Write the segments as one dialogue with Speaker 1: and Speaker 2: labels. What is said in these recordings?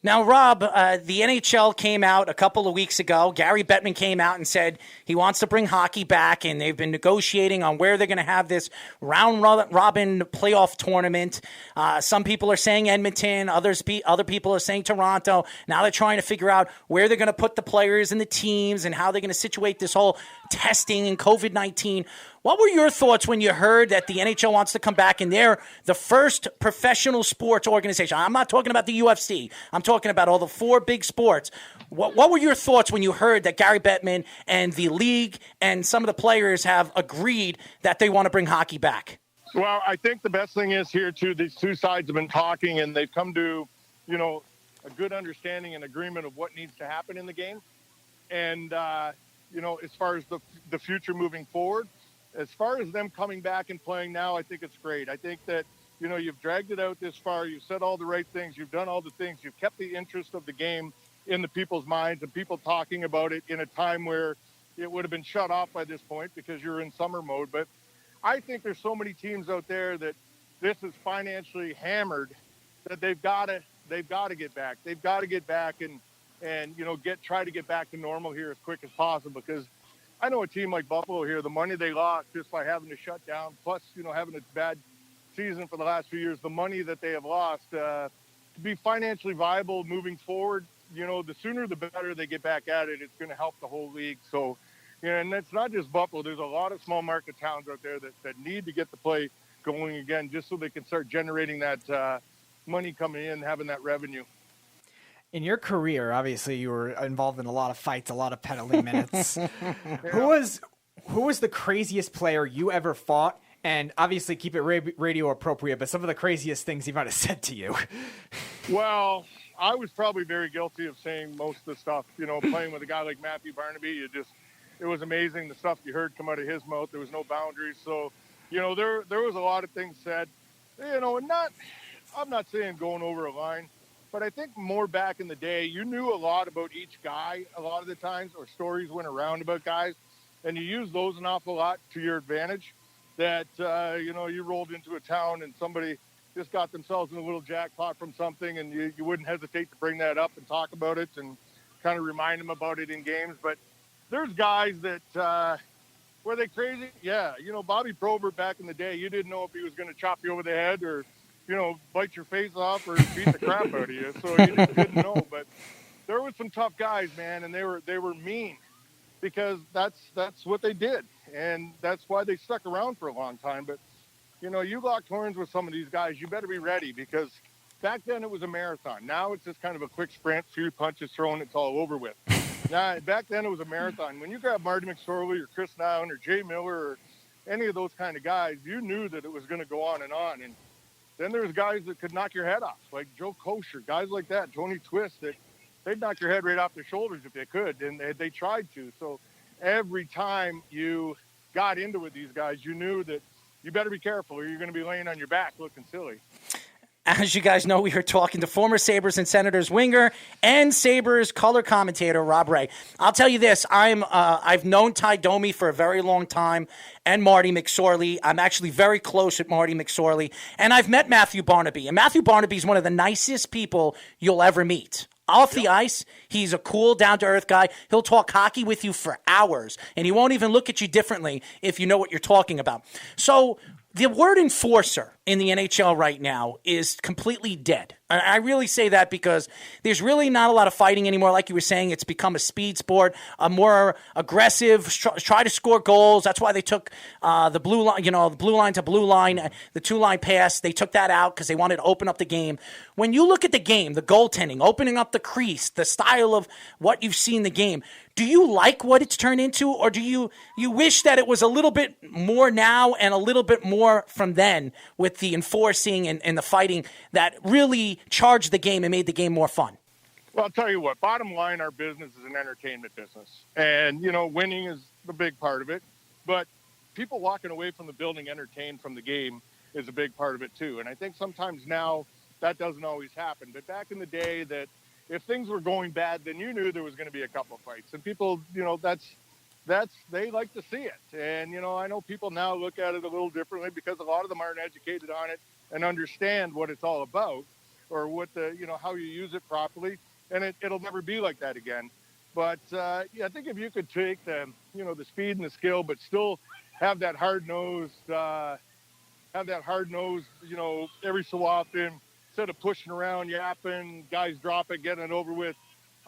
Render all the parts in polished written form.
Speaker 1: Now, Rob, the NHL came out a couple of weeks ago. Gary Bettman came out and said he wants to bring hockey back, and they've been negotiating on where they're going to have this round-robin playoff tournament. Some people are saying Edmonton, other people are saying Toronto. Now they're trying to figure out where they're going to put the players and the teams and how they're going to situate this whole testing and COVID-19. What were your thoughts when you heard that the NHL wants to come back and they're the first professional sports organization? I'm not talking about the UFC. I'm talking about all the four big sports. What were your thoughts when you heard that Gary Bettman and the league and some of the players have agreed that they want to bring hockey back?
Speaker 2: Well, I think the best thing is here, too, these two sides have been talking and they've come to, a good understanding and agreement of what needs to happen in the game. And, as far as the future moving forward, as far as them coming back and playing now, I think it's great. I think that, you've dragged it out this far. You've said all the right things. You've done all the things. You've kept the interest of the game in the people's minds and people talking about it in a time where it would have been shut off by this point because you're in summer mode. But I think there's so many teams out there that this is financially hammered that they've got to get back. They've got to get back and try to get back to normal here as quick as possible because I know a team like Buffalo here, the money they lost just by having to shut down, plus, having a bad season for the last few years, the money that they have lost, to be financially viable moving forward, the sooner the better they get back at it, it's going to help the whole league. So, and it's not just Buffalo. There's a lot of small market towns out there that need to get the play going again just so they can start generating that money coming in, having that revenue.
Speaker 3: In your career, obviously, you were involved in a lot of fights, a lot of penalty minutes.
Speaker 2: Yeah.
Speaker 3: Who was the craziest player you ever fought? And obviously, keep it radio appropriate, but some of the craziest things he might have said to you.
Speaker 2: Well, I was probably very guilty of saying most of the stuff. Playing with a guy like Matthew Barnaby, it was amazing the stuff you heard come out of his mouth. There was no boundaries. So, there was a lot of things said. And I'm not saying going over a line. But I think more back in the day, you knew a lot about each guy a lot of the times, or stories went around about guys, and you used those an awful lot to your advantage. That, you rolled into a town and somebody just got themselves in a little jackpot from something, and you wouldn't hesitate to bring that up and talk about it and kind of remind them about it in games. But there's guys that, were they crazy? Yeah. Bobby Probert back in the day, you didn't know if he was going to chop you over the head or bite your face off or beat the crap out of you. So you just didn't know. But there were some tough guys, man, and they were mean because that's what they did. And that's why they stuck around for a long time. But, you locked horns with some of these guys, you better be ready because back then it was a marathon. Now it's just kind of a quick sprint, few punches thrown, it's all over with. Now, back then it was a marathon. When you grab Marty McSorley or Chris Noun or Jay Miller or any of those kind of guys, you knew that it was going to go on. And then there's guys that could knock your head off, like Joe Kosher, guys like that, Tony Twist, that they'd knock your head right off their shoulders if they could, and they tried to. So every time you got into with these guys, you knew that you better be careful or you're going to be laying on your back looking silly.
Speaker 1: As you guys know, we are talking to former Sabres and Senators winger and Sabres color commentator Rob Ray. I'll tell you this, I've known Ty Domi for a very long time and Marty McSorley. I'm actually very close with Marty McSorley. And I've met Matthew Barnaby. And Matthew Barnaby is one of the nicest people you'll ever meet. Off the ice, he's a cool, down-to-earth guy. He'll talk hockey with you for hours, and he won't even look at you differently if you know what you're talking about. So the word enforcer in the NHL right now is completely dead. I really say that because there's really not a lot of fighting anymore. Like you were saying, it's become a speed sport, a more aggressive, try to score goals. That's why they took the blue line, the blue line to blue line, the two-line pass. They took that out because they wanted to open up the game. When you look at the game, the goaltending, opening up the crease, the style of what you've seen the game, do you like what it's turned into, or do you wish that it was a little bit more now and a little bit more from then with the enforcing and the fighting that really charged the game and made the game more fun?
Speaker 2: Well, I'll tell you what, bottom line, our business is an entertainment business. And, winning is the big part of it. But people walking away from the building entertained from the game is a big part of it, too. And I think sometimes now that doesn't always happen. But back in the day that if things were going bad, then you knew there was going to be a couple of fights. And people, they like to see it. And, I know people now look at it a little differently because a lot of them aren't educated on it and understand what it's all about. or what the, how you use it properly. And it'll never be like that again. But yeah, I think if you could take the speed and the skill, but still have that hard nosed, every so often, instead of pushing around, yapping, guys drop it, getting it over with,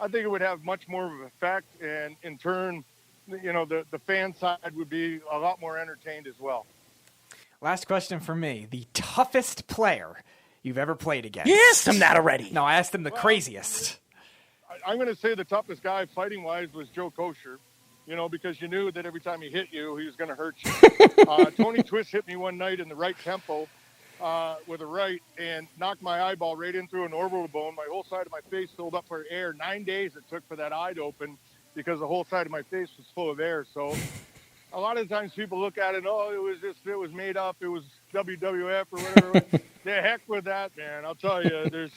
Speaker 2: I think it would have much more of an effect. And in turn, the fan side would be a lot more entertained as well.
Speaker 3: Last question for me. The toughest player you've ever played against?
Speaker 1: You asked him that already.
Speaker 3: No, I asked him the craziest.
Speaker 2: I'm going to say the toughest guy fighting-wise was Joe Kocur, because you knew that every time he hit you, he was going to hurt you. Tony Twist hit me one night in the right tempo with a right and knocked my eyeball right in through an orbital bone. My whole side of my face filled up for air. 9 days it took for that eye to open because the whole side of my face was full of air. So a lot of times people look at it, it was made up, it was WWF or whatever. The heck with that, man. I'll tell you,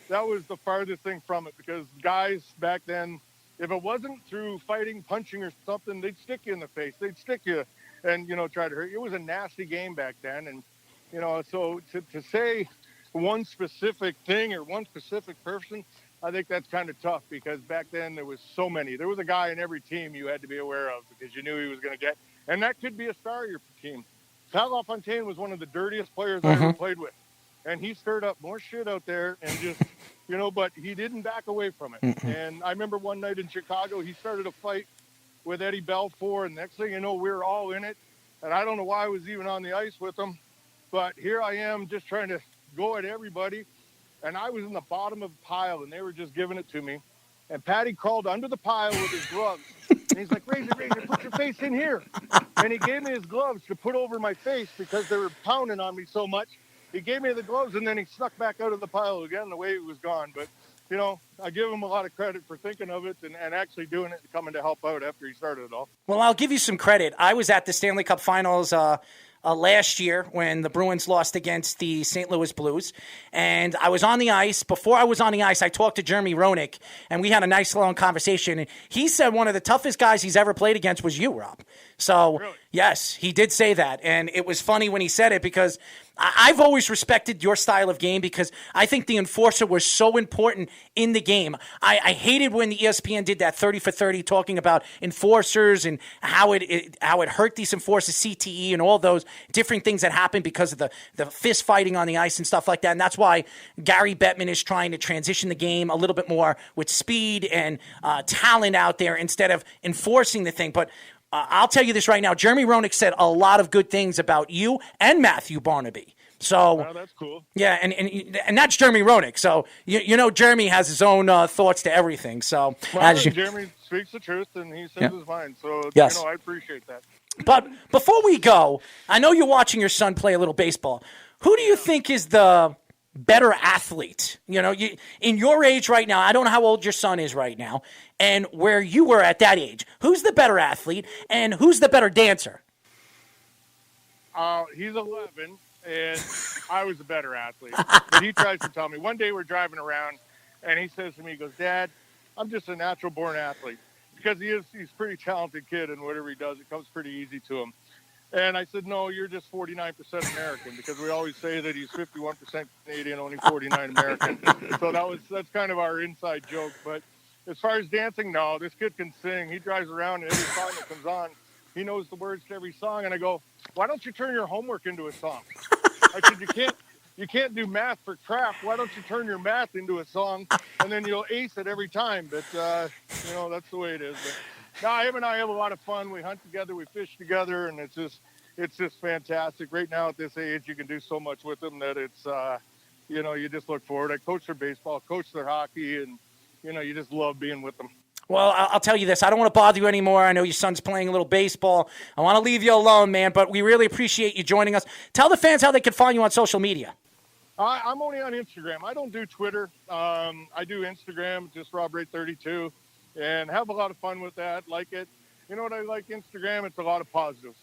Speaker 2: that was the farthest thing from it, because guys back then, if it wasn't through fighting, punching or something, they'd stick you in the face. They'd stick you and, try to hurt you. It was a nasty game back then. And, so to say one specific thing or one specific person, I think that's kind of tough, because back then there was so many. There was a guy in every team you had to be aware of because you knew he was going to get. And that could be a star of your team. Pat LaFontaine was one of the dirtiest players I ever played with. And he stirred up more shit out there and just, but he didn't back away from it. And I remember one night in Chicago, he started a fight with Eddie Belfour. And next thing you know, we were all in it. And I don't know why I was even on the ice with him. But here I am just trying to go at everybody. And I was in the bottom of the pile, and they were just giving it to me. And Patty crawled under the pile with his gloves. And he's like, Razor, put your face in here. And he gave me his gloves to put over my face because they were pounding on me so much. He gave me the gloves, and then he snuck back out of the pile again the way he was gone. But, I give him a lot of credit for thinking of it and actually doing it and coming to help out after he started it all.
Speaker 1: Well, I'll give you some credit. I was at the Stanley Cup Finals last year when the Bruins lost against the St. Louis Blues. And I was on the ice. Before I was on the ice, I talked to Jeremy Roenick, and we had a nice long conversation. And he said one of the toughest guys he's ever played against was you, Rob. So,
Speaker 2: really?
Speaker 1: Yes, he did say that. And it was funny when he said it, because I've always respected your style of game, because I think the enforcer was so important in the game. I hated when the ESPN did that 30 for 30 talking about enforcers and how it hurt these enforcers, CTE and all those different things that happen because of the fist fighting on the ice and stuff like that. And that's why Gary Bettman is trying to transition the game a little bit more with speed and talent out there instead of enforcing the thing. But I'll tell you this right now. Jeremy Roenick said a lot of good things about you and Matthew Barnaby. So,
Speaker 2: well, that's cool.
Speaker 1: Yeah, and that's Jeremy Roenick. So, Jeremy has his own thoughts to everything. So,
Speaker 2: Jeremy speaks the truth, and he says his mind. So,
Speaker 1: yes.
Speaker 2: I appreciate that.
Speaker 1: But before we go, I know you're watching your son play a little baseball. Who do you think is the better athlete? In your age right now, I don't know how old your son is right now, and where you were at that age. Who's the better athlete, and who's the better dancer?
Speaker 2: He's 11, and I was a better athlete. But he tries to tell me. One day we're driving around, and he says to me, he goes, Dad, I'm just a natural-born athlete. Because he's a pretty talented kid, and whatever he does, it comes pretty easy to him. And I said, no, you're just 49% American, because we always say that he's 51% Canadian, only 49 American. So that's kind of our inside joke. But as far as dancing, no, this kid can sing. He drives around, and every song that comes on, he knows the words to every song. And I go, why don't you turn your homework into a song? I said, you can't do math for crap. Why don't you turn your math into a song, and then you'll ace it every time? But, that's the way it is. But, no, him and I have a lot of fun. We hunt together, we fish together, and it's just fantastic. Right now at this age, you can do so much with them that it's, you just look forward. I coach their baseball, coach their hockey, and, you just love being with them.
Speaker 1: Well, I'll tell you this. I don't want to bother you anymore. I know your son's playing a little baseball. I want to leave you alone, man, but we really appreciate you joining us. Tell the fans how they can find you on social media.
Speaker 2: I'm only on Instagram. I don't do Twitter. I do Instagram, just RobRay32, and have a lot of fun with that. Like it. You know what I like Instagram? It's a lot of positives.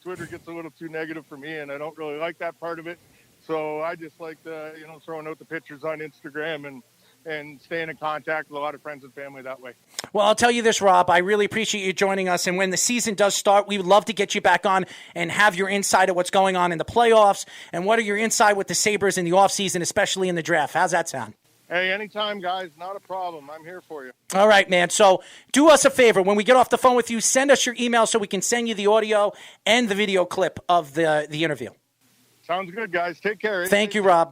Speaker 2: Twitter gets a little too negative for me, and I don't really like that part of it. So I just like throwing out the pictures on Instagram and, and staying in contact with a lot of friends and family that way.
Speaker 1: Well, I'll tell you this, Rob. I really appreciate you joining us. And when the season does start, we would love to get you back on and have your insight of what's going on in the playoffs and what are your insight with the Sabres in the offseason, especially in the draft. How's that sound?
Speaker 2: Hey, anytime, guys. Not a problem. I'm here for you.
Speaker 1: All right, man. So do us a favor. When we get off the phone with you, send us your email so we can send you the audio and the video clip of the interview.
Speaker 2: Sounds good, guys. Take care.
Speaker 1: Thank you, Rob.